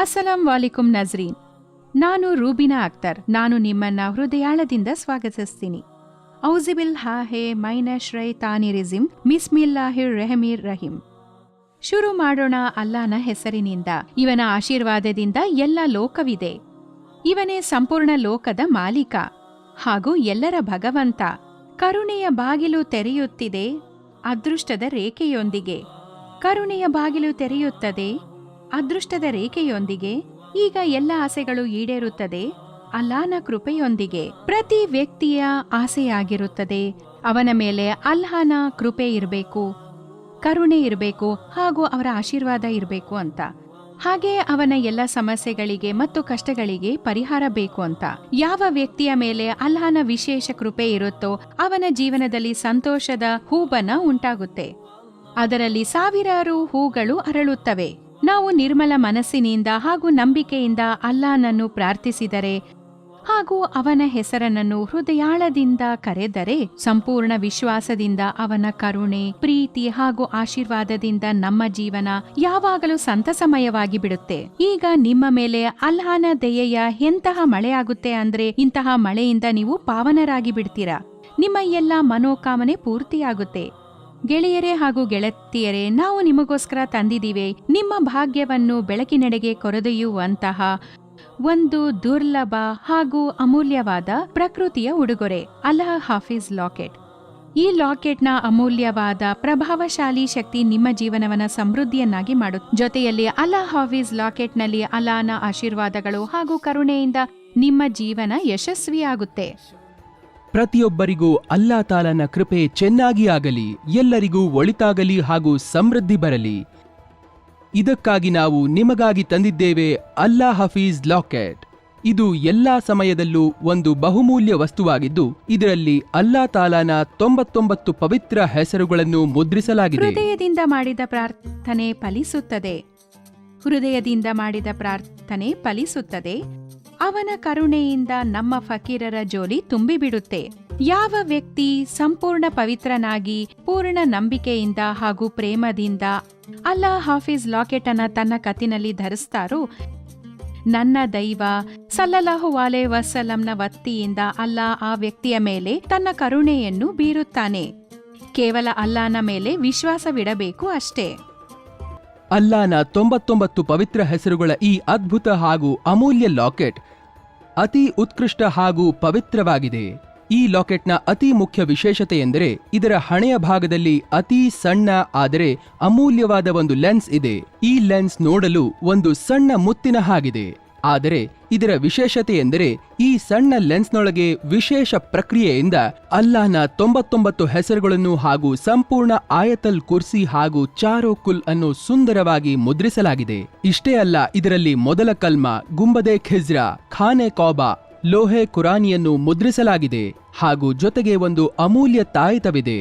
ಅಸ್ಸಲಾಂ ವಾಲಿಕುಂ ನಜ್ರೀನ್. ನಾನು ರೂಬಿನಾ ಅಖ್ತರ್. ನಾನು ನಿಮ್ಮನ್ನ ಹೃದಯಾಳದಿಂದ ಸ್ವಾಗತಿಸ್ತೀನಿ. ಔಜಿಬಿಲ್ ಹಾಹೆ ಮೈನಶ್ರೈ ತಾನಿರಿಜಿಮ್ ಮಿಸ್ಮಿಲ್ಲಾಹಿರ್ ರೆಹಮೀರ್ ರಹೀಂ. ಶುರು ಮಾಡೋಣ ಅಲ್ಲಾನ ಹೆಸರಿನಿಂದ. ಇವನ ಆಶೀರ್ವಾದದಿಂದ ಎಲ್ಲ ಲೋಕವಿದೆ. ಇವನೇ ಸಂಪೂರ್ಣ ಲೋಕದ ಮಾಲೀಕ ಹಾಗೂ ಎಲ್ಲರ ಭಗವಂತ. ಕರುಣೆಯ ಬಾಗಿಲು ತೆರೆಯುತ್ತಿದೆ ಅದೃಷ್ಟದ ರೇಖೆಯೊಂದಿಗೆ. ಕರುಣೆಯ ಬಾಗಿಲು ತೆರೆಯುತ್ತದೆ ಅದೃಷ್ಟದ ರೇಖೆಯೊಂದಿಗೆ. ಈಗ ಎಲ್ಲ ಆಸೆಗಳು ಈಡೇರುತ್ತದೆ ಅಲ್ಲಾಹನ ಕೃಪೆಯೊಂದಿಗೆ. ಪ್ರತಿ ವ್ಯಕ್ತಿಯ ಆಸೆಯಾಗಿರುತ್ತದೆ ಅವನ ಮೇಲೆ ಅಲ್ಲಾಹನ ಕೃಪೆ ಇರಬೇಕು, ಕರುಣೆ ಇರಬೇಕು ಹಾಗೂ ಅವರ ಆಶೀರ್ವಾದ ಇರಬೇಕು ಅಂತ. ಹಾಗೆ ಅವನ ಎಲ್ಲ ಸಮಸ್ಯೆಗಳಿಗೆ ಮತ್ತು ಕಷ್ಟಗಳಿಗೆ ಪರಿಹಾರ ಬೇಕು ಅಂತ. ಯಾವ ವ್ಯಕ್ತಿಯ ಮೇಲೆ ಅಲ್ಲಾಹನ ವಿಶೇಷ ಕೃಪೆ ಇರುತ್ತೋ ಅವನ ಜೀವನದಲ್ಲಿ ಸಂತೋಷದ ಹೂಬನ ಉಂಟಾಗುತ್ತೆ. ಅದರಲ್ಲಿ ಸಾವಿರಾರು ಹೂಗಳು ಅರಳುತ್ತವೆ. ನಾವು ನಿರ್ಮಲ ಮನಸ್ಸಿನಿಂದ ಹಾಗೂ ನಂಬಿಕೆಯಿಂದ ಅಲ್ಲಾಹನನ್ನು ಪ್ರಾರ್ಥಿಸಿದರೆ ಹಾಗೂ ಅವನ ಹೆಸರನ್ನು ಹೃದಯಾಳದಿಂದ ಕರೆದರೆ, ಸಂಪೂರ್ಣ ವಿಶ್ವಾಸದಿಂದ ಅವನ ಕರುಣೆ, ಪ್ರೀತಿ ಹಾಗೂ ಆಶೀರ್ವಾದದಿಂದ ನಮ್ಮ ಜೀವನ ಯಾವಾಗಲೂ ಸಂತಸಮಯವಾಗಿ ಬಿಡುತ್ತೆ. ಈಗ ನಿಮ್ಮ ಮೇಲೆ ಅಲ್ಲಾಹನ ದಯೆಯ ಎಂತಹ ಮಳೆಯಾಗುತ್ತೆ ಅಂದ್ರೆ, ಇಂತಹ ಮಳೆಯಿಂದ ನೀವು ಪಾವನರಾಗಿ ಬಿಡ್ತೀರಾ. ನಿಮ್ಮ ಎಲ್ಲ ಮನೋಕಾಮನೆ ಪೂರ್ತಿಯಾಗುತ್ತೆ. ಗೆಳೆಯರೇ ಹಾಗೂ ಗೆಳತಿಯರೇ, ನಾವು ನಿಮಗೋಸ್ಕರ ತಂದಿದ್ದೀವಿ ನಿಮ್ಮ ಭಾಗ್ಯವನ್ನು ಬೆಳಕಿನೆಡೆಗೆ ಕೊರೆದೊಯ್ಯುವಂತಹ ಒಂದು ದುರ್ಲಭ ಹಾಗೂ ಅಮೂಲ್ಯವಾದ ಪ್ರಕೃತಿಯ ಉಡುಗೊರೆ, ಅಲ್ಲಾಹ್ ಹಾಫಿಜ್ ಲಾಕೆಟ್. ಈ ಲಾಕೆಟ್ನ ಅಮೂಲ್ಯವಾದ ಪ್ರಭಾವಶಾಲಿ ಶಕ್ತಿ ನಿಮ್ಮ ಜೀವನವನ್ನ ಸಮೃದ್ಧಿಯನ್ನಾಗಿ ಮಾಡುತ್ತೆ. ಜೊತೆಯಲ್ಲಿ ಅಲ್ಲಾಹ್ ಹಾಫಿಜ್ ಲಾಕೆಟ್ನಲ್ಲಿ ಅಲ್ಲಾಹನ ಆಶೀರ್ವಾದಗಳು ಹಾಗೂ ಕರುಣೆಯಿಂದ ನಿಮ್ಮ ಜೀವನ ಯಶಸ್ವಿಯಾಗುತ್ತೆ. ಪ್ರತಿಯೊಬ್ಬರಿಗೂ ಅಲ್ಲಾ ತಾಲನ ಕೃಪೆ ಚೆನ್ನಾಗಿ ಆಗಲಿ, ಎಲ್ಲರಿಗೂ ಒಳಿತಾಗಲಿ ಹಾಗೂ ಸಮೃದ್ಧಿ ಬರಲಿ. ಇದಕ್ಕಾಗಿ ನಾವು ನಿಮಗಾಗಿ ತಂದಿದ್ದೇವೆ ಅಲ್ಲಾ ಹಫೀಜ್ ಲಾಕೆಟ್. ಇದು ಎಲ್ಲಾ ಸಮಯದಲ್ಲೂ ಒಂದು ಬಹುಮೂಲ್ಯ ವಸ್ತುವಾಗಿದ್ದು, ಇದರಲ್ಲಿ ಅಲ್ಲಾ ತಾಲಾನ 99 ಪವಿತ್ರ ಹೆಸರುಗಳನ್ನು ಮುದ್ರಿಸಲಾಗಿದೆ. ಹೃದಯದಿಂದ ಮಾಡಿದ ಪ್ರಾರ್ಥನೆ ಫಲಿಸುತ್ತದೆ. ಹೃದಯದಿಂದ ಮಾಡಿದ ಪ್ರಾರ್ಥನೆ ಫಲಿಸುತ್ತದೆ. ಅವನ ಕರುಣೆಯಿಂದ ನಮ್ಮ ಫಕೀರರ ಜೋಲಿ ತುಂಬಿಬಿಡುತ್ತೆ. ಯಾವ ವ್ಯಕ್ತಿ ಸಂಪೂರ್ಣ ಪವಿತ್ರನಾಗಿ ಪೂರ್ಣ ನಂಬಿಕೆಯಿಂದ ಹಾಗೂ ಪ್ರೇಮದಿಂದ ಅಲ್ಲಾ ಹಾಫಿಜ್ ಲಾಕೆಟ್ ಅನ್ನ ತನ್ನ ಕತ್ತಿನಲ್ಲಿ ಧರಿಸ್ತಾರೋ, ನನ್ನ ದೈವ ಸಲ್ಲಲ್ಲಾಹು ಅಲೈಹಿ ವಸಲ್ಲಂನ ವತ್ತಿಯಿಂದ ಅಲ್ಲಾ ಆ ವ್ಯಕ್ತಿಯ ಮೇಲೆ ತನ್ನ ಕರುಣೆಯನ್ನು ಬೀರುತ್ತಾನೆ. ಕೇವಲ ಅಲ್ಲಾಹನ ಮೇಲೆ ವಿಶ್ವಾಸವಿಡಬೇಕು ಅಷ್ಟೇ. ಅಲ್ಲಾನ 99 ಪವಿತ್ರ ಹೆಸರುಗಳ ಈ ಅದ್ಭುತ ಹಾಗೂ ಅಮೂಲ್ಯ ಲಾಕೆಟ್ ಅತಿ ಉತ್ಕೃಷ್ಟ ಹಾಗೂ ಪವಿತ್ರವಾಗಿದೆ. ಈ ಲಾಕೆಟ್ನ ಅತಿ ಮುಖ್ಯ ವಿಶೇಷತೆ ಎಂದರೆ ಇದರ ಹಣೆಯ ಭಾಗದಲ್ಲಿ ಅತಿ ಸಣ್ಣ ಆದರೆ ಅಮೂಲ್ಯವಾದ ಒಂದು ಲೆನ್ಸ್ ಇದೆ. ಈ ಲೆನ್ಸ್ ನೋಡಲು ಒಂದು ಸಣ್ಣ ಮುತ್ತಿನ ಹಾಗಿದೆ. ಆದರೆ ಇದರ ವಿಶೇಷತೆ ಎಂದರೆ ಈ ಸಣ್ಣ ಲೆನ್ಸ್ನೊಳಗೆ ವಿಶೇಷ ಪ್ರಕ್ರಿಯೆಯಿಂದ ಅಲ್ಲಾಹನ 99 ಹೆಸರುಗಳನ್ನು ಹಾಗೂ ಸಂಪೂರ್ಣ ಆಯತಲ್ ಕುರ್ಸಿ ಹಾಗೂ ಚಾರೋ ಕುಲ್ ಅನ್ನು ಸುಂದರವಾಗಿ ಮುದ್ರಿಸಲಾಗಿದೆ. ಇಷ್ಟೇ ಅಲ್ಲ, ಇದರಲ್ಲಿ ಮೊದಲ ಕಲ್ಮಾ, ಗುಂಬದೆ ಖಿಜ್ರಾ, ಖಾನೆ ಕೌಬಾ, ಲೋಹೆ ಕುರಾನಿಯನ್ನು ಮುದ್ರಿಸಲಾಗಿದೆ ಹಾಗೂ ಜೊತೆಗೆ ಒಂದು ಅಮೂಲ್ಯ ತಾಯಿತವಿದೆ.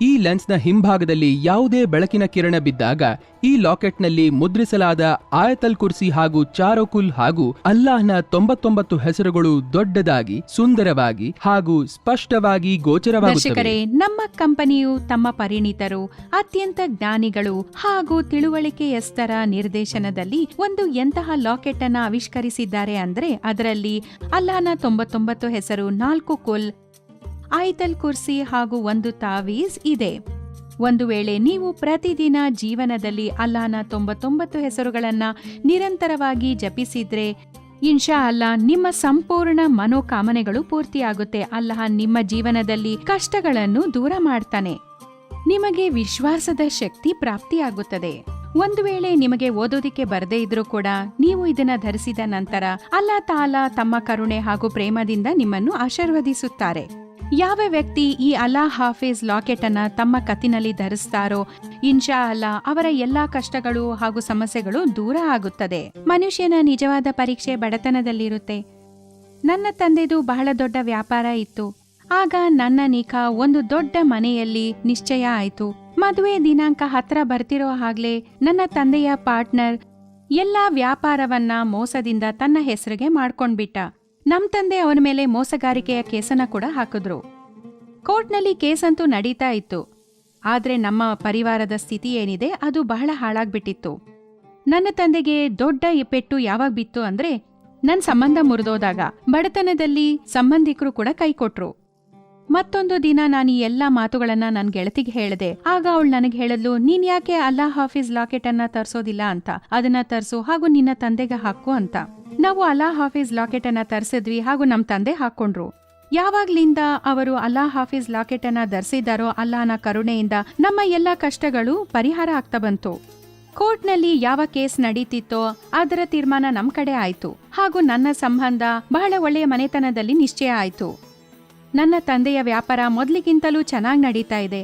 ಈ ಲೆನ್ಸ್ನ ಹಿಂಭಾಗದಲ್ಲಿ ಯಾವುದೇ ಬೆಳಕಿನ ಕಿರಣ ಬಿದ್ದಾಗ ಈ ಲಾಕೆಟ್ನಲ್ಲಿ ಮುದ್ರಿಸಲಾದ ಆಯತಲ್ ಕುರ್ಸಿ ಹಾಗೂ ಚಾರೋಕುಲ್ ಹಾಗೂ ಅಲ್ಲಾಹ್ನ 99 ಹೆಸರುಗಳು ದೊಡ್ಡದಾಗಿ, ಸುಂದರವಾಗಿ ಹಾಗೂ ಸ್ಪಷ್ಟವಾಗಿ ಗೋಚರವಾಗುತ್ತವೆ. ನಮ್ಮ ಕಂಪನಿಯು ತಮ್ಮ ಪರಿಣಿತರು, ಅತ್ಯಂತ ಜ್ಞಾನಿಗಳು ಹಾಗೂ ತಿಳುವಳಿಕೆಯಸ್ತರ ನಿರ್ದೇಶನದಲ್ಲಿ ಒಂದು ಎಂತಹ ಲಾಕೆಟ್ ಅನ್ನ ಆವಿಷ್ಕರಿಸಿದ್ದಾರೆ ಅಂದ್ರೆ, ಅದರಲ್ಲಿ ಅಲ್ಲಾಹ್ನ 99 ಹೆಸರು, 4 ಕುಲ್, ಆಯತಲ್ ಕುರ್ಸಿ ಹಾಗೂ ಒಂದು ತಾವೀಜ್ ಇದೆ. ಒಂದು ವೇಳೆ ನೀವು ಪ್ರತಿದಿನ ಜೀವನದಲ್ಲಿ ಅಲ್ಲಾಹನ 99 ಹೆಸರುಗಳನ್ನ ನಿರಂತರವಾಗಿ ಜಪಿಸಿದ್ರೆ, ಇನ್ಶಾ ಅಲ್ಲಾ ನಿಮ್ಮ ಸಂಪೂರ್ಣ ಮನೋಕಾಮನೆಗಳು ಪೂರ್ತಿಯಾಗುತ್ತೆ. ಅಲ್ಲಾಹ ನಿಮ್ಮ ಜೀವನದಲ್ಲಿ ಕಷ್ಟಗಳನ್ನು ದೂರ ಮಾಡ್ತಾನೆ. ನಿಮಗೆ ವಿಶ್ವಾಸದ ಶಕ್ತಿ ಪ್ರಾಪ್ತಿಯಾಗುತ್ತದೆ. ಒಂದು ವೇಳೆ ನಿಮಗೆ ಓದೋದಿಕ್ಕೆ ಬರದೇ ಇದ್ರೂ ಕೂಡ ನೀವು ಇದನ್ನ ಧರಿಸಿದ ನಂತರ ಅಲ್ಲಾ ತಾಲಾ ತಮ್ಮ ಕರುಣೆ ಹಾಗೂ ಪ್ರೇಮದಿಂದ ನಿಮ್ಮನ್ನು ಆಶೀರ್ವದಿಸುತ್ತಾರೆ. ಯಾವ ವ್ಯಕ್ತಿ ಈ ಅಲ್ಲಾ ಹಾಫಿಜ್ ಲಾಕೆಟ್ ಅನ್ನ ತಮ್ಮ ಕತ್ತಿನಲ್ಲಿ ಧರಿಸ್ತಾರೋ, ಇನ್ಶಾ ಅಲ್ಲಾ ಅವರ ಎಲ್ಲಾ ಕಷ್ಟಗಳು ಹಾಗೂ ಸಮಸ್ಯೆಗಳು ದೂರ ಆಗುತ್ತದೆ. ಮನುಷ್ಯನ ನಿಜವಾದ ಪರೀಕ್ಷೆ ಬಡತನದಲ್ಲಿರುತ್ತೆ. ನನ್ನ ತಂದೆದು ಬಹಳ ದೊಡ್ಡ ವ್ಯಾಪಾರ ಇತ್ತು. ಆಗ ನನ್ನ ನಿಖಾ ಒಂದು ದೊಡ್ಡ ಮನೆಯಲ್ಲಿ ನಿಶ್ಚಯ ಆಯ್ತು. ಮದುವೆ ದಿನಾಂಕ ಹತ್ರ ಬರ್ತಿರೋ ಹಾಗ್ಲೇ ನನ್ನ ತಂದೆಯ ಪಾರ್ಟ್ನರ್ ಎಲ್ಲಾ ವ್ಯಾಪಾರವನ್ನ ಮೋಸದಿಂದ ತನ್ನ ಹೆಸರಿಗೆ ಮಾಡ್ಕೊಂಡ್ಬಿಟ್ಟ. ನಮ್ ತಂದೆ ಅವನ ಮೇಲೆ ಮೋಸಗಾರಿಕೆಯ ಕೇಸನ್ನ ಕೂಡ ಹಾಕಿದ್ರು. ಕೋರ್ಟ್ನಲ್ಲಿ ಕೇಸಂತೂ ನಡೀತಾ ಇತ್ತು. ಆದ್ರೆ ನಮ್ಮ ಪರಿವಾರದ ಸ್ಥಿತಿ ಏನಿದೆ ಅದು ಬಹಳ ಹಾಳಾಗ್ಬಿಟ್ಟಿತ್ತು. ನನ್ನ ತಂದೆಗೆ ದೊಡ್ಡ ಪೆಟ್ಟು ಯಾವಾಗ ಬಿತ್ತು ಅಂದ್ರೆ ನನ್ ಸಂಬಂಧ ಮುರಿದೋದಾಗ. ಬಡತನದಲ್ಲಿ ಸಂಬಂಧಿಕರು ಕೂಡ ಕೈ ಕೊಟ್ರು. ಮತ್ತೊಂದು ದಿನ ನಾನು ಈ ಎಲ್ಲಾ ಮಾತುಗಳನ್ನ ನನ್ ಗೆಳತಿಗೆ ಹೇಳ್ದೆ. ಆಗ ಅವಳು ನನಗೆ ಹೇಳಿದ್ಲು, ನೀನ್ ಯಾಕೆ ಅಲ್ಲಾ ಹಾಫೀಸ್ ಲಾಕೆಟ್ ಅನ್ನ ತರ್ಸೋದಿಲ್ಲ ಅಂತ, ಅದನ್ನ ತರ್ಸು ಹಾಗೂ ನಿನ್ನ ತಂದೆಗೆ ಹಾಕು ಅಂತ. ನಾವು ಅಲ್ಲಾ ಹಾಫೀಸ್ ಲಾಕೆಟ್ ಅನ್ನ ತರ್ಸಿದ್ವಿ ಹಾಗೂ ನಮ್ ತಂದೆ ಹಾಕೊಂಡ್ರು. ಯಾವಾಗ್ಲಿಂದ ಅವರು ಅಲ್ಲಾ ಹಾಫೀಸ್ ಲಾಕೆಟ್ ಅನ್ನ ಧರಿಸಿದಾರೋ ಅಲ್ಲಾನ ಕರುಣೆಯಿಂದ ನಮ್ಮ ಎಲ್ಲಾ ಕಷ್ಟಗಳು ಪರಿಹಾರ ಆಗ್ತಾ ಬಂತು. ಕೋರ್ಟ್ನಲ್ಲಿ ಯಾವ ಕೇಸ್ ನಡೀತಿತ್ತೋ ಅದರ ತೀರ್ಮಾನ ನಮ್ ಕಡೆ ಆಯ್ತು ಹಾಗೂ ನನ್ನ ಸಂಬಂಧ ಬಹಳ ಒಳ್ಳೆಯ ಮನೆತನದಲ್ಲಿ ನಿಶ್ಚಯ ಆಯ್ತು. ನನ್ನ ತಂದೆಯ ವ್ಯಾಪಾರ ಮೊದಲಿಗಿಂತಲೂ ಚೆನ್ನಾಗಿ ನಡೀತಾ ಇದೆ.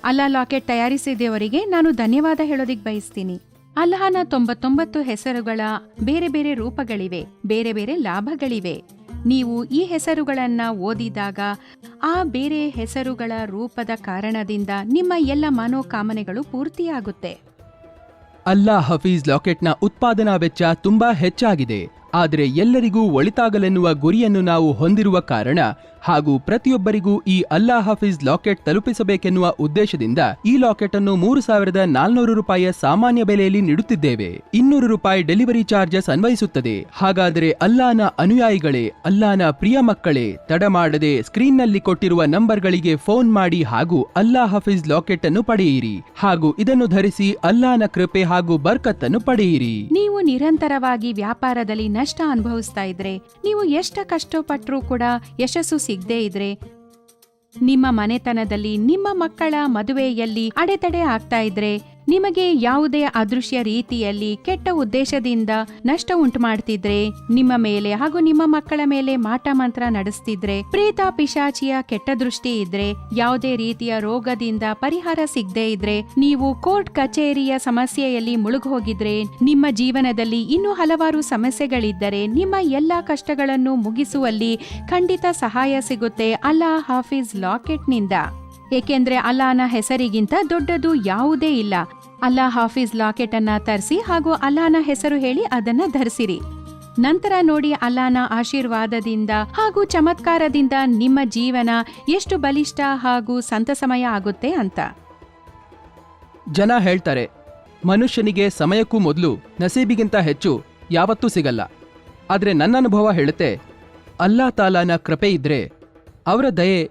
ಅಲ್ಲಾ ಲಾಕೆಟ್ ತಯಾರಿಸಿದವರಿಗೆ ನಾನು ಧನ್ಯವಾದ ಹೇಳೋದಿಕ್ ಬಯಸ್ತೀನಿ. ಅಲ್ಲಾಹನ 99 ಹೆಸರುಗಳ ಬೇರೆ ಬೇರೆ ರೂಪಗಳಿವೆ, ಬೇರೆ ಬೇರೆ ಲಾಭಗಳಿವೆ. ನೀವು ಈ ಹೆಸರುಗಳನ್ನ ಓದಿದಾಗ ಆ ಬೇರೆ ಹೆಸರುಗಳ ರೂಪದ ಕಾರಣದಿಂದ ನಿಮ್ಮ ಎಲ್ಲ ಮನೋಕಾಮನೆಗಳು ಪೂರ್ತಿಯಾಗುತ್ತೆ. ಅಲ್ಲಾ ಹಫೀಸ್ ಲಾಕೆಟ್ನ ಉತ್ಪಾದನಾ ವೆಚ್ಚ ತುಂಬಾ ಹೆಚ್ಚಾಗಿದೆ. ಆದರೆ ಎಲ್ಲರಿಗೂ ಒಳಿತಾಗಲೆನ್ನುವ ಗುರಿಯನ್ನು ನಾವು ಹೊಂದಿರುವ ಕಾರಣ ಹಾಗೂ ಪ್ರತಿಯೊಬ್ಬರಿಗೂ ಈ ಅಲ್ಲಾ ಹಫೀಸ್ ಲಾಕೆಟ್ ತಲುಪಿಸಬೇಕೆನ್ನುವ ಉದ್ದೇಶದಿಂದ ಈ ಲಾಕೆಟ್ ಅನ್ನು 3,400 ರೂಪಾಯಿಯ ಸಾಮಾನ್ಯ ಬೆಲೆಯಲ್ಲಿ ನೀಡುತ್ತಿದ್ದೇವೆ. 200 ರೂಪಾಯಿ ಡೆಲಿವರಿ ಚಾರ್ಜಸ್ ಅನ್ವಯಿಸುತ್ತದೆ. ಹಾಗಾದರೆ ಅಲ್ಲಾನ ಅನುಯಾಯಿಗಳೇ, ಅಲ್ಲಾನ ಪ್ರಿಯ ಮಕ್ಕಳೇ, ತಡ ಮಾಡದೆ ಸ್ಕ್ರೀನ್ನಲ್ಲಿ ಕೊಟ್ಟಿರುವ ನಂಬರ್ಗಳಿಗೆ ಫೋನ್ ಮಾಡಿ ಹಾಗೂ ಅಲ್ಲಾ ಹಫೀಸ್ ಲಾಕೆಟ್ ಅನ್ನು ಪಡೆಯಿರಿ ಹಾಗೂ ಇದನ್ನು ಧರಿಸಿ ಅಲ್ಲಾನ ಕೃಪೆ ಹಾಗೂ ಬರ್ಕತ್ತನ್ನು ಪಡೆಯಿರಿ. ನೀವು ನಿರಂತರವಾಗಿ ವ್ಯಾಪಾರದಲ್ಲಿ ನಷ್ಟ ಅನುಭವಿಸ್ತಾ ಇದ್ರೆ, ನೀವು ಎಷ್ಟ ಕಷ್ಟಪಟ್ಟರೂ ಕೂಡ ಯಶಸ್ಸು ಸಿಗದೇ ಇದ್ರೆ, ನಿಮ್ಮ ಮನೆತನದಲ್ಲಿ ನಿಮ್ಮ ಮಕ್ಕಳ ಮದುವೆಯಲ್ಲಿ ಅಡೆತಡೆ ಆಗ್ತಾ ಇದ್ರೆ, ನಿಮಗೆ ಯಾವುದೇ ಅದೃಶ್ಯ ರೀತಿಯಲ್ಲಿ ಕೆಟ್ಟ ಉದ್ದೇಶದಿಂದ ನಷ್ಟ ಉಂಟು ಮಾಡ್ತಿದ್ರೆ, ನಿಮ್ಮ ಮೇಲೆ ಹಾಗೂ ನಿಮ್ಮ ಮಕ್ಕಳ ಮೇಲೆ ಮಾಟ ಮಂತ್ರ ನಡೆಸ್ತಿದ್ರೆ, ಪ್ರೇತ ಪಿಶಾಚಿಯ ಕೆಟ್ಟ ದೃಷ್ಟಿ ಇದ್ರೆ, ಯಾವುದೇ ರೀತಿಯ ರೋಗದಿಂದ ಪರಿಹಾರ ಸಿಗದೆ ಇದ್ರೆ, ನೀವು ಕೋರ್ಟ್ ಕಚೇರಿಯ ಸಮಸ್ಯೆಯಲ್ಲಿ ಮುಳುಗೋಗಿದ್ರೆ, ನಿಮ್ಮ ಜೀವನದಲ್ಲಿ ಇನ್ನೂ ಹಲವಾರು ಸಮಸ್ಯೆಗಳಿದ್ದರೆ, ನಿಮ್ಮ ಎಲ್ಲಾ ಕಷ್ಟಗಳನ್ನು ಮುಗಿಸುವಲ್ಲಿ ಖಂಡಿತ ಸಹಾಯ ಸಿಗುತ್ತೆ ಅಲ್ಲಾ ಹಾಫೀಸ್ ಲಾಕೆಟ್ನಿಂದ. ಏಕೆಂದ್ರೆ ಅಲ್ಲಾನ ಹೆಸರಿಗಿಂತ ದೊಡ್ಡದು ಯಾವುದೇ ಇಲ್ಲ. ಅಲ್ಲಾ ಹಾಫೀಸ್ ಲಾಕೆಟ್ ಅನ್ನ ತರಿಸಿ ಹಾಗೂ ಅಲ್ಲಾನ ಹೆಸರು ಹೇಳಿ ಅದನ್ನ ಧರಿಸಿರಿ. ನಂತರ ನೋಡಿ ಅಲ್ಲಾನ ಆಶೀರ್ವಾದದಿಂದ ಹಾಗೂ ಚಮತ್ಕಾರದಿಂದ ನಿಮ್ಮ ಜೀವನ ಎಷ್ಟು ಬಲಿಷ್ಠ ಹಾಗೂ ಸಂತಸಮಯ ಆಗುತ್ತೆ ಅಂತ. ಜನ ಹೇಳ್ತಾರೆ, ಮನುಷ್ಯನಿಗೆ ಸಮಯಕ್ಕೂ ಮೊದಲು ನಸೀಬಿಗಿಂತ ಹೆಚ್ಚು ಯಾವತ್ತೂ ಸಿಗಲ್ಲ. ಆದರೆ ನನ್ನ ಅನುಭವ ಹೇಳುತ್ತೆ, ಅಲ್ಲಾ ತಾಲಾನ ಕೃಪೆ ಇದ್ರೆ, ಅವರ ದಯೆ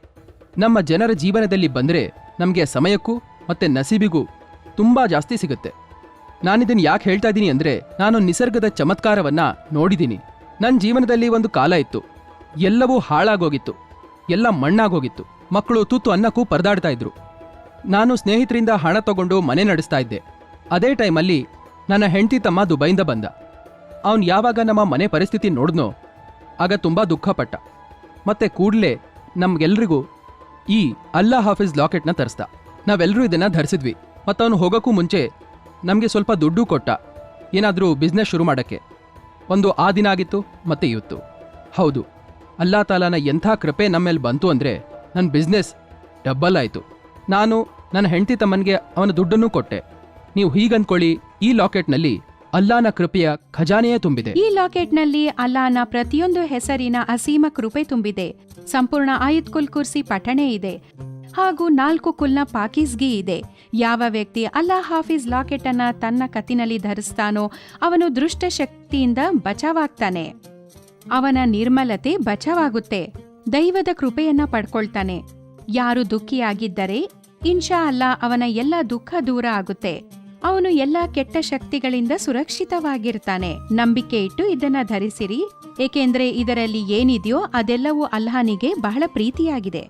ನಮ್ಮ ಜನರ ಜೀವನದಲ್ಲಿ ಬಂದರೆ ನಮಗೆ ಸಮಯಕ್ಕೂ ಮತ್ತೆ ನಸೀಬಿಗೂ ತುಂಬಾ ಜಾಸ್ತಿ ಸಿಗುತ್ತೆ. ನಾನಿದನ್ನು ಯಾಕೆ ಹೇಳ್ತಾ ಇದ್ದೀನಿ ಅಂದರೆ, ನಾನು ನಿಸರ್ಗದ ಚಮತ್ಕಾರವನ್ನ ನೋಡಿದ್ದೀನಿ. ನನ್ನ ಜೀವನದಲ್ಲಿ ಒಂದು ಕಾಲ ಇತ್ತು, ಎಲ್ಲವೂ ಹಾಳಾಗೋಗಿತ್ತು, ಎಲ್ಲ ಮಣ್ಣಾಗೋಗಿತ್ತು. ಮಕ್ಕಳು ತುತ್ತು ಅನ್ನಕ್ಕೂ ಪರದಾಡ್ತಾ ಇದ್ರು. ನಾನು ಸ್ನೇಹಿತರಿಂದ ಹಣ ತಗೊಂಡು ಮನೆ ನಡೆಸ್ತಾ ಇದ್ದೆ. ಅದೇ ಟೈಮಲ್ಲಿ ನನ್ನ ಹೆಂಡತಿ ತಮ್ಮ ದುಬೈಯಿಂದ ಬಂದ. ಅವನು ಯಾವಾಗ ನಮ್ಮ ಮನೆ ಪರಿಸ್ಥಿತಿ ನೋಡಿದ್ನೋ ಆಗ ತುಂಬ ದುಃಖಪಟ್ಟ. ಮತ್ತೆ ಕೂಡಲೇ ನಮ್ಗೆಲ್ರಿಗೂ ಈ ಅಲ್ಲಾ ಹಾಫೀಸ್ ಲಾಕೆಟ್ನ ತರಿಸ್ದ. ನಾವೆಲ್ಲರೂ ಇದನ್ನ ಧರಿಸಿದ್ವಿ. ಮತ್ತು ಅವನು ಹೋಗೋಕ್ಕೂ ಮುಂಚೆ ನಮಗೆ ಸ್ವಲ್ಪ ದುಡ್ಡು ಕೊಟ್ಟ, ಏನಾದರೂ ಬಿಸ್ನೆಸ್ ಶುರು ಮಾಡೋಕ್ಕೆ. ಒಂದು ಆ ದಿನ ಆಗಿತ್ತು ಮತ್ತೆ ಇವತ್ತು. ಹೌದು, ಅಲ್ಲಾ ತಾಲಾನ ಎಂಥ ಕೃಪೆ ನಮ್ಮೇಲೆ ಬಂತು ಅಂದರೆ ನನ್ನ ಬಿಸ್ನೆಸ್ ಡಬ್ಬಲ್ ಆಯಿತು. ನಾನು ನನ್ನ ಹೆಂಡತಿ ತಮ್ಮನಿಗೆ ಅವನ ದುಡ್ಡನ್ನು ಕೊಟ್ಟೆ. ನೀವು ಹೀಗಂದ್ಕೊಳ್ಳಿ, ಈ ಲಾಕೆಟ್ನಲ್ಲಿ ಅಲ್ಲಾನ ಕೃಪೆಯ ಖಜಾನೆಯೇ ತುಂಬಿದೆ. ಈ ಲಾಕೆಟ್ನಲ್ಲಿ ಅಲ್ಲಾನ ಪ್ರತಿಯೊಂದು ಹೆಸರಿನ ಅಸೀಮ ಕೃಪೆ ತುಂಬಿದೆ. ಸಂಪೂರ್ಣ ಆಯತ್ ಕುಲ್ ಕುರ್ಸಿ ಪಠಣೆ ಇದೆ ಹಾಗೂ 4 ಕುಲ್ನ ಪಾಕೀಸ್ಗಿ ಇದೆ. ಯಾವ ವ್ಯಕ್ತಿ ಅಲ್ಲಾ ಹಾಫೀಸ್ ಲಾಕೆಟ್ ಅನ್ನ ತನ್ನ ಕತ್ತಿನಲ್ಲಿ ಧರಿಸ್ತಾನೋ ಅವನು ದುಷ್ಟ ಶಕ್ತಿಯಿಂದ ಬಚಾವಾಗ್ತಾನೆ. ಅವನ ನಿರ್ಮಲತೆ ಬಚಾವಾಗುತ್ತೆ. ದೈವದ ಕೃಪೆಯನ್ನ ಪಡ್ಕೊಳ್ತಾನೆ. ಯಾರು ದುಃಖಿಯಾಗಿದ್ದರೆ ಇನ್ಶಾ ಅಲ್ಲಾ ಅವನ ಎಲ್ಲ ದುಃಖ ದೂರ ಆಗುತ್ತೆ. ಅವನು ಎಲ್ಲ ಕೆಟ್ಟ ಶಕ್ತಿಗಳಿಂದ ಸುರಕ್ಷಿತವಾಗಿರ್ತಾನೆ. ನಂಬಿಕೆ ಇಟ್ಟು ಇದನ್ನ ಧರಿಸಿರಿ, ಏಕೆಂದ್ರೆ ಇದರಲ್ಲಿ ಏನಿದೆಯೋ ಅದೆಲ್ಲವೂ ಅಲ್ಲಾಹನಿಗೆ ಬಹಳ ಪ್ರೀತಿಯಾಗಿದೆ.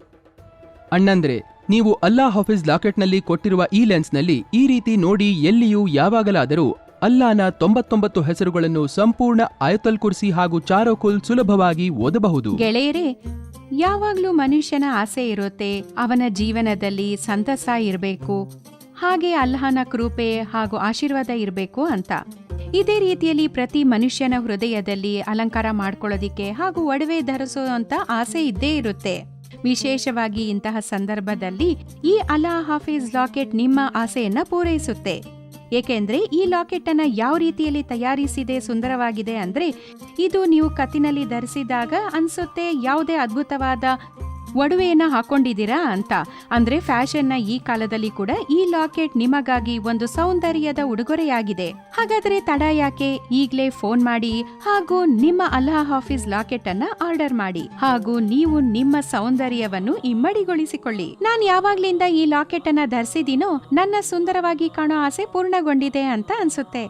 ಅಣ್ಣಂದ್ರೆ, ನೀವು ಅಲ್ಲಾ ಹಾಫೀಸ್ ಲಾಕೆಟ್ನಲ್ಲಿ ಕೊಟ್ಟಿರುವ ಈ ಲೆನ್ಸ್ನಲ್ಲಿ ಈ ರೀತಿ ನೋಡಿ ಎಲ್ಲಿಯೂ ಯಾವಾಗಲಾದರೂ ಅಲ್ಲಾನ 99 ಹೆಸರುಗಳನ್ನು ಸಂಪೂರ್ಣ ಆಯತಲ್ ಕುರ್ಸಿ ಹಾಗೂ ಚಾರೋಕುಲ್ ಸುಲಭವಾಗಿ ಓದಬಹುದು. ಗೆಳೆಯರೇ, ಯಾವಾಗ್ಲೂ ಮನುಷ್ಯನ ಆಸೆ ಇರುತ್ತೆ, ಅವನ ಜೀವನದಲ್ಲಿ ಸಂತಸ ಇರಬೇಕು, ಹಾಗೆ ಅಲ್ಲಾಹನ ಕೃಪೆ ಹಾಗೂ ಆಶೀರ್ವಾದ ಇರಬೇಕು ಅಂತ. ಇದೇ ರೀತಿಯಲ್ಲಿ ಪ್ರತಿ ಮನುಷ್ಯನ ಹೃದಯದಲ್ಲಿ ಅಲಂಕಾರ ಮಾಡ್ಕೊಳ್ಳೋದಿಕ್ಕೆ ಹಾಗೂ ಒಡವೆ ಧರಿಸೋ ಅಂತ ಆಸೆ ಇದ್ದೇ ಇರುತ್ತೆ. ವಿಶೇಷವಾಗಿ ಇಂತಹ ಸಂದರ್ಭದಲ್ಲಿ ಈ ಅಲ್ಲಾ ಹಾಫೀಸ್ ಲಾಕೆಟ್ ನಿಮ್ಮ ಆಸೆಯನ್ನ ಪೂರೈಸುತ್ತೆ. ಏಕೆಂದ್ರೆ ಈ ಲಾಕೆಟ್ ಅನ್ನ ಯಾವ ರೀತಿಯಲ್ಲಿ ತಯಾರಿಸಿದೆ, ಸುಂದರವಾಗಿದೆ ಅಂದ್ರೆ, ಇದು ನೀವು ಕತ್ತಿನಲ್ಲಿ ಧರಿಸಿದಾಗ ಅನ್ಸುತ್ತೆ ಯಾವುದೇ ಅದ್ಭುತವಾದ ಒಡವೆಯನ್ನ ಹಾಕೊಂಡಿದ್ದೀರಾ ಅಂತ. ಅಂದ್ರೆ ಫ್ಯಾಷನ್ನ ಈ ಕಾಲದಲ್ಲಿ ಕೂಡ ಈ ಲಾಕೆಟ್ ನಿಮಗಾಗಿ ಒಂದು ಸೌಂದರ್ಯದ ಉಡುಗೊರೆಯಾಗಿದೆ. ಹಾಗಾದ್ರೆ ತಡ ಯಾಕೆ? ಈಗ್ಲೇ ಫೋನ್ ಮಾಡಿ ಹಾಗೂ ನಿಮ್ಮ ಅಲ್ಲಾಹ್ ಹಾಫೀಸ್ ಲಾಕೆಟ್ ಅನ್ನ ಆರ್ಡರ್ ಮಾಡಿ ಹಾಗೂ ನೀವು ನಿಮ್ಮ ಸೌಂದರ್ಯವನ್ನು ಇಮ್ಮಡಿಗೊಳಿಸಿಕೊಳ್ಳಿ. ನಾನ್ ಯಾವಾಗ್ಲಿಂದ ಈ ಲಾಕೆಟ್ ಅನ್ನ ಧರಿಸಿದೀನೋ ನನ್ನ ಸುಂದರವಾಗಿ ಕಾಣೋ ಆಸೆ ಪೂರ್ಣಗೊಂಡಿದೆ ಅಂತ ಅನ್ಸುತ್ತೆ.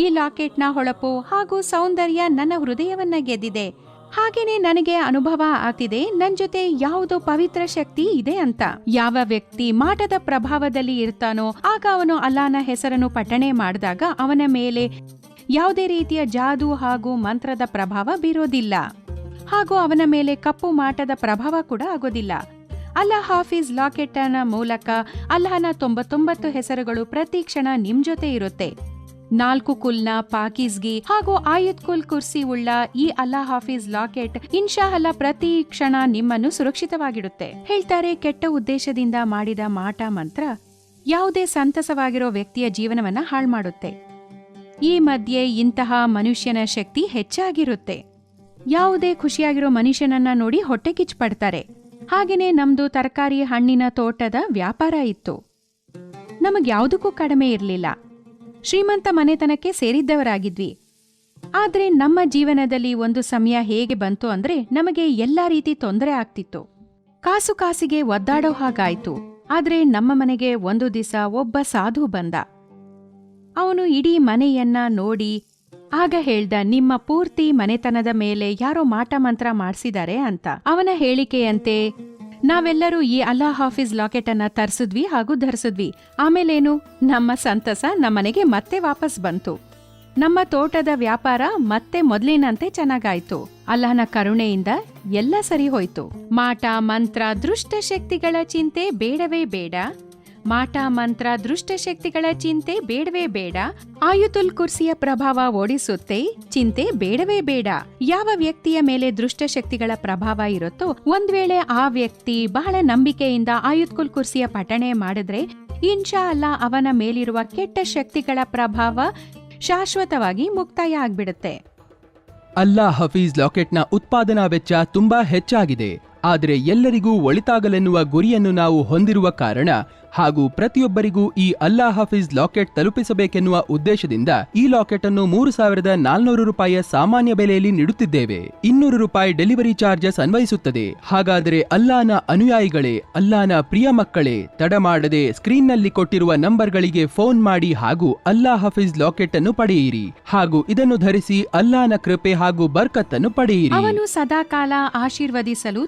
ಈ ಲಾಕೆಟ್ನ ಹೊಳಪು ಹಾಗೂ ಸೌಂದರ್ಯ ನನ್ನ ಹೃದಯವನ್ನ ಗೆದ್ದಿದೆ. ಹಾಗೇನೆ ನನಗೆ ಅನುಭವ ಆಗ್ತಿದೆ ನನ್ ಜೊತೆ ಯಾವುದೋ ಪವಿತ್ರ ಶಕ್ತಿ ಇದೆ ಅಂತ. ಯಾವ ವ್ಯಕ್ತಿ ಮಾಟದ ಪ್ರಭಾವದಲ್ಲಿ ಇರ್ತಾನೋ ಆಗ ಅವನು ಅಲ್ಲಾಹನ ಹೆಸರನ್ನು ಪಠಣೆ ಮಾಡಿದಾಗ ಅವನ ಮೇಲೆ ಯಾವುದೇ ರೀತಿಯ ಜಾದೂ ಹಾಗೂ ಮಂತ್ರದ ಪ್ರಭಾವ ಬೀರೋದಿಲ್ಲ ಹಾಗೂ ಅವನ ಮೇಲೆ ಕಪ್ಪು ಮಾಟದ ಪ್ರಭಾವ ಕೂಡ ಆಗೋದಿಲ್ಲ. ಅಲ್ಲಾಹ್ ಹಾಫೀಸ್ ಲಾಕೆಟ್ನ ಮೂಲಕ ಅಲ್ಲಾಹನ 99 ಹೆಸರುಗಳು ಪ್ರತಿ ಕ್ಷಣ ನಿಮ್ ಜೊತೆ ಇರುತ್ತೆ. 4 ಕುಲ್ನ ಪಾಕೀಸ್ಗಿ ಹಾಗೂ ಆಯತ್ ಕುಲ್ ಕುರ್ಸಿ ಉಳ್ಳ ಈ ಅಲ್ಲಾಹ್ ಹಾಫೀಸ್ ಲಾಕೆಟ್ ಇನ್ಶಾ ಅಲ್ಲಾ ಪ್ರತಿ ಕ್ಷಣ ನಿಮ್ಮನ್ನು ಸುರಕ್ಷಿತವಾಗಿಡುತ್ತೆ. ಹೇಳ್ತಾರೆ, ಕೆಟ್ಟ ಉದ್ದೇಶದಿಂದ ಮಾಡಿದ ಮಾಟ ಮಂತ್ರ ಯಾವುದೇ ಸಂತಸವಾಗಿರೋ ವ್ಯಕ್ತಿಯ ಜೀವನವನ್ನ ಹಾಳು ಮಾಡುತ್ತೆ. ಈ ಮಧ್ಯೆ ಇಂತಹ ಮನುಷ್ಯನ ಶಕ್ತಿ ಹೆಚ್ಚಾಗಿರುತ್ತೆ. ಯಾವುದೇ ಖುಷಿಯಾಗಿರೋ ಮನುಷ್ಯನನ್ನ ನೋಡಿ ಹೊಟ್ಟೆ ಕಿಚ್ಚು ಪಡ್ತಾರೆ. ಹಾಗೇನೆ ನಮ್ದು ತರಕಾರಿ ಹಣ್ಣಿನ ತೋಟದ ವ್ಯಾಪಾರ ಇತ್ತು. ನಮಗ್ಯಾವುದಕ್ಕೂ ಕಡಿಮೆ ಇರಲಿಲ್ಲ. ಶ್ರೀಮಂತ ಮನೆತನಕ್ಕೆ ಸೇರಿದ್ದವರಾಗಿದ್ವಿ. ಆದ್ರೆ ನಮ್ಮ ಜೀವನದಲ್ಲಿ ಒಂದು ಸಮಯ ಹೇಗೆ ಬಂತು ಅಂದ್ರೆ ನಮಗೆ ಎಲ್ಲಾ ರೀತಿ ತೊಂದರೆ ಆಗ್ತಿತ್ತು. ಕಾಸಿಗೆ ಒದ್ದಾಡೋ ಹಾಗಾಯ್ತು. ಆದ್ರೆ ನಮ್ಮ ಮನೆಗೆ ಒಂದು ದಿವಸ ಒಬ್ಬ ಸಾಧು ಬಂದ. ಅವನು ಇಡೀ ಮನೆಯನ್ನ ನೋಡಿ ಆಗ ಹೇಳ್ದ, ನಿಮ್ಮ ಪೂರ್ತಿ ಮನೆತನದ ಮೇಲೆ ಯಾರೋ ಮಾಟ ಮಂತ್ರ ಮಾಡಿಸಿದ್ದಾರೆ ಅಂತ. ಅವನ ಹೇಳಿಕೆಯಂತೆ ನಾವೆಲ್ಲರೂ ಈ ಅಲ್ಲಾಹ್ ಹಾಫೀಸ್ ಲಾಕೆಟ್ ಅನ್ನ ತರಿಸಿದ್ವಿ ಹಾಗೂ ಧರಿಸಿದ್ವಿ. ಆಮೇಲೇನು, ನಮ್ಮ ಸಂತಸ ನಮ್ಮನೆಗೆ ಮತ್ತೆ ವಾಪಸ್ ಬಂತು. ನಮ್ಮ ತೋಟದ ವ್ಯಾಪಾರ ಮತ್ತೆ ಮೊದಲಿನಂತೆ ಚೆನ್ನಾಗಾಯ್ತು. ಅಲ್ಲಾಹನ ಕರುಣೆಯಿಂದ ಎಲ್ಲ ಸರಿ ಹೋಯ್ತು. ಮಾಟ ಮಂತ್ರ ದುಷ್ಟ ಶಕ್ತಿಗಳ ಚಿಂತೆ ಬೇಡವೇ ಬೇಡ. ಮಾಟ ಮಂತ್ರ ದುಷ್ಟ ಶಕ್ತಿಗಳ ಚಿಂತೆ ಬೇಡವೇ ಬೇಡ. ಆಯುತುಲ್ ಕುರ್ಸಿಯ ಪ್ರಭಾವ ಓಡಿಸುತ್ತೆ, ಚಿಂತೆ ಬೇಡವೇ ಬೇಡ. ಯಾವ ವ್ಯಕ್ತಿಯ ಮೇಲೆ ದುಷ್ಟ ಶಕ್ತಿಗಳ ಪ್ರಭಾವ ಇರುತ್ತೋ ಒಂದ್ ವೇಳೆ ಆ ವ್ಯಕ್ತಿ ಬಹಳ ನಂಬಿಕೆಯಿಂದ ಆಯುತ್ಕುಲ್ ಕುರ್ಸಿಯ ಪಠಣೆ ಮಾಡಿದ್ರೆ ಇನ್ಶಾ ಅಲ್ಲಾ ಅವನ ಮೇಲಿರುವ ಕೆಟ್ಟ ಶಕ್ತಿಗಳ ಪ್ರಭಾವ ಶಾಶ್ವತವಾಗಿ ಮುಕ್ತಾಯ ಆಗ್ಬಿಡುತ್ತೆ. ಅಲ್ಲಾಹ್ ಹಫೀಸ್ ಲಾಕೆಟ್ನ ಉತ್ಪಾದನಾ ವೆಚ್ಚ ತುಂಬಾ ಹೆಚ್ಚಾಗಿದೆ. ಆದರೆ ಎಲ್ಲರಿಗೂ ಒಳಿತಾಗಲೆನ್ನುವ ಗುರಿಯನ್ನು ನಾವು ಹೊಂದಿರುವ ಕಾರಣ ಹಾಗೂ ಪ್ರತಿಯೊಬ್ಬರಿಗೂ ಈ ಅಲ್ಲಾಹ್ ಹಾಫೀಸ್ ಲಾಕೆಟ್ ತಲುಪಿಸಬೇಕೆನ್ನುವ ಉದ್ದೇಶದಿಂದ ಈ ಲಾಕೆಟ್ ಅನ್ನು 3,400 ರೂಪಾಯಿಯ ಸಾಮಾನ್ಯ ಬೆಲೆಯಲ್ಲಿ ನೀಡುತ್ತಿದ್ದೇವೆ. 200 ರೂಪಾಯಿ ಡೆಲಿವರಿ ಚಾರ್ಜಸ್ ಅನ್ವಯಿಸುತ್ತದೆ. ಹಾಗಾದರೆ ಅಲ್ಲಾಹನ ಅನುಯಾಯಿಗಳೇ, ಅಲ್ಲಾಹನ ಪ್ರಿಯ ಮಕ್ಕಳೇ, ತಡ ಮಾಡದೆ ಸ್ಕ್ರೀನ್ನಲ್ಲಿ ಕೊಟ್ಟಿರುವ ನಂಬರ್ಗಳಿಗೆ ಫೋನ್ ಮಾಡಿ ಹಾಗೂ ಅಲ್ಲಾಹ್ ಹಾಫೀಸ್ ಲಾಕೆಟ್ ಅನ್ನು ಪಡೆಯಿರಿ ಹಾಗೂ ಇದನ್ನು ಧರಿಸಿ ಅಲ್ಲಾಹನ ಕೃಪೆ ಹಾಗೂ ಬರ್ಕತ್ತನ್ನು ಪಡೆಯಿರಿ. ಅವನು ಸದಾಕಾಲ ಆಶೀರ್ವದಿಸಲು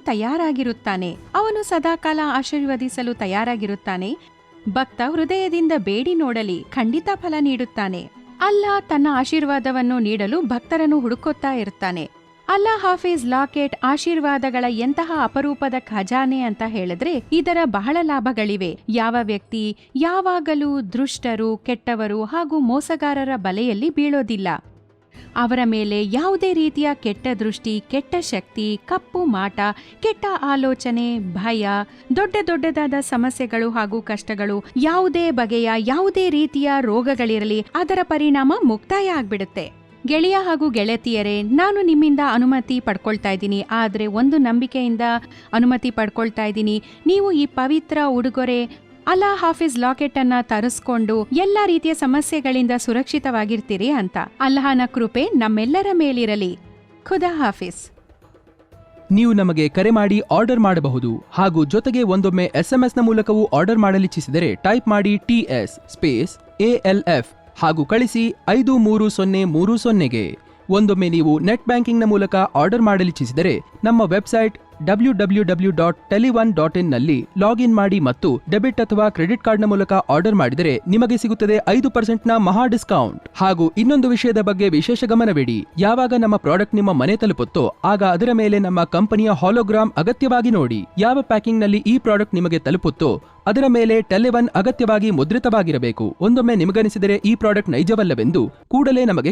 ತಯಾರಾಗಿರುತ್ತಾನೆ. ಭಕ್ತ ಹೃದಯದಿಂದ ಬೇಡಿ ನೋಡಲಿ, ಖಂಡಿತ ಫಲ ನೀಡುತ್ತಾನೆ. ಅಲ್ಲಾಹ್ ತನ್ನ ಆಶೀರ್ವಾದವನ್ನು ನೀಡಲು ಭಕ್ತರನ್ನು ಹುಡುಕುತ್ತಾ ಇರ್ತಾನೆ. ಅಲ್ಲಾಹ್ ಹಾಫೀಸ್ ಲಾಕೆಟ್ ಆಶೀರ್ವಾದಗಳ ಎಂತಹ ಅಪರೂಪದ ಖಜಾನೆ ಅಂತ ಹೇಳಿದ್ರೆ ಇದರ ಬಹಳ ಲಾಭಗಳಿವೆ. ಯಾವ ವ್ಯಕ್ತಿ ಯಾವಾಗಲೂ ದುಷ್ಟರು, ಕೆಟ್ಟವರು ಹಾಗೂ ಮೋಸಗಾರರ ಬಲೆಯಲ್ಲಿ ಬೀಳೋದಿಲ್ಲ. ಅವರ ಮೇಲೆ ಯಾವುದೇ ರೀತಿಯ ಕೆಟ್ಟ ದೃಷ್ಟಿ, ಕೆಟ್ಟ ಶಕ್ತಿ, ಕಪ್ಪು ಮಾಟ, ಕೆಟ್ಟ ಆಲೋಚನೆ, ಭಯ, ದೊಡ್ಡದಾದ ಸಮಸ್ಯೆಗಳು ಹಾಗೂ ಕಷ್ಟಗಳು, ಯಾವುದೇ ಬಗೆಯ ಯಾವುದೇ ರೀತಿಯ ರೋಗಗಳಿರಲಿ ಅದರ ಪರಿಣಾಮ ಮುಕ್ತಾಯ ಆಗ್ಬಿಡುತ್ತೆ. ಗೆಳೆಯ ಹಾಗೂ ಗೆಳತಿಯರೇ, ನಾನು ನಿಮ್ಮಿಂದ ಅನುಮತಿ ಪಡ್ಕೊಳ್ತಾ ಇದ್ದೀನಿ. ಆದರೆ ಒಂದು ನಂಬಿಕೆಯಿಂದ ಅನುಮತಿ ಪಡ್ಕೊಳ್ತಾ ಇದ್ದೀನಿ. ನೀವು ಈ ಪವಿತ್ರ ಉಡುಗೊರೆ ಅಲ್ಲಾಹ್ ಹಾಫೀಸ್ ಲಾಕೆಟ್ ಅನ್ನ ತರಿಸ್ಕೊಂಡು ಎಲ್ಲಾ ರೀತಿಯ ಸಮಸ್ಯೆಗಳಿಂದ ಸುರಕ್ಷಿತವಾಗಿರ್ತೀರಿ ಅಂತ. ಅಲ್ಲಾಹನ ಕೃಪೆ ನಮ್ಮೆಲ್ಲರ ಮೇಲಿರಲಿ. ಖುದಾ ಹಾಫೀಸ್. ನೀವು ನಮಗೆ ಕರೆ ಮಾಡಿ ಆರ್ಡರ್ ಮಾಡಬಹುದು ಹಾಗೂ ಜೊತೆಗೆ ಒಂದೊಮ್ಮೆ SMS ನ ಮೂಲಕವೂ ಆರ್ಡರ್ ಮಾಡಲಿಚ್ಛಿಸಿದರೆ ಟೈಪ್ ಮಾಡಿ TS ಸ್ಪೇಸ್ ALF ಹಾಗೂ ಕಳಿಸಿ 53030ಗೆ. ಒಂದೊಮ್ಮೆ ನೀವು ನೆಟ್ ಬ್ಯಾಂಕಿಂಗ್ನ ಮೂಲಕ ಆರ್ಡರ್ ಮಾಡಲಿಚ್ಛಿಸಿದರೆ ನಮ್ಮ ವೆಬ್ಸೈಟ್ www.tele1.in ನಲ್ಲಿ ಲಾಗಿನ್ ಮಾಡಿ ಮತ್ತು ಡೆಬಿಟ್ ಅಥವಾ ಕ್ರೆಡಿಟ್ ಕಾರ್ಡ್ನ ಮೂಲಕ ಆರ್ಡರ್ ಮಾಡಿದರೆ ನಿಮಗೆ ಸಿಗುತ್ತದೆ 5% ಮಹಾ ಡಿಸ್ಕೌಂಟ್. ಹಾಗೂ ಇನ್ನೊಂದು ವಿಷಯದ ಬಗ್ಗೆ ವಿಶೇಷ ಗಮನವಿಡಿ, ಯಾವಾಗ ನಮ್ಮ ಪ್ರಾಡಕ್ಟ್ ನಿಮ್ಮ ಮನೆ ತಲುಪುತ್ತೋ ಆಗ ಅದರ ಮೇಲೆ ನಮ್ಮ ಕಂಪನಿಯ ಹಾಲೋಗ್ರಾಮ್ ಅಗತ್ಯವಾಗಿ ನೋಡಿ. ಯಾವ ಪ್ಯಾಕಿಂಗ್ ನಲ್ಲಿ ಈ ಪ್ರಾಡಕ್ಟ್ ನಿಮಗೆ ತಲುಪುತ್ತೋ ಅದರ ಮೇಲೆ Tele1 ಅಗತ್ಯವಾಗಿ ಮುದ್ರಿತವಾಗಿರಬೇಕು. ಒಂದೊಮ್ಮೆ ನಿಮಗನಿಸಿದರೆ ಈ ಪ್ರಾಡಕ್ಟ್ ನೈಜವಲ್ಲವೆಂದು ಕೂಡಲೇ ನಮಗೆ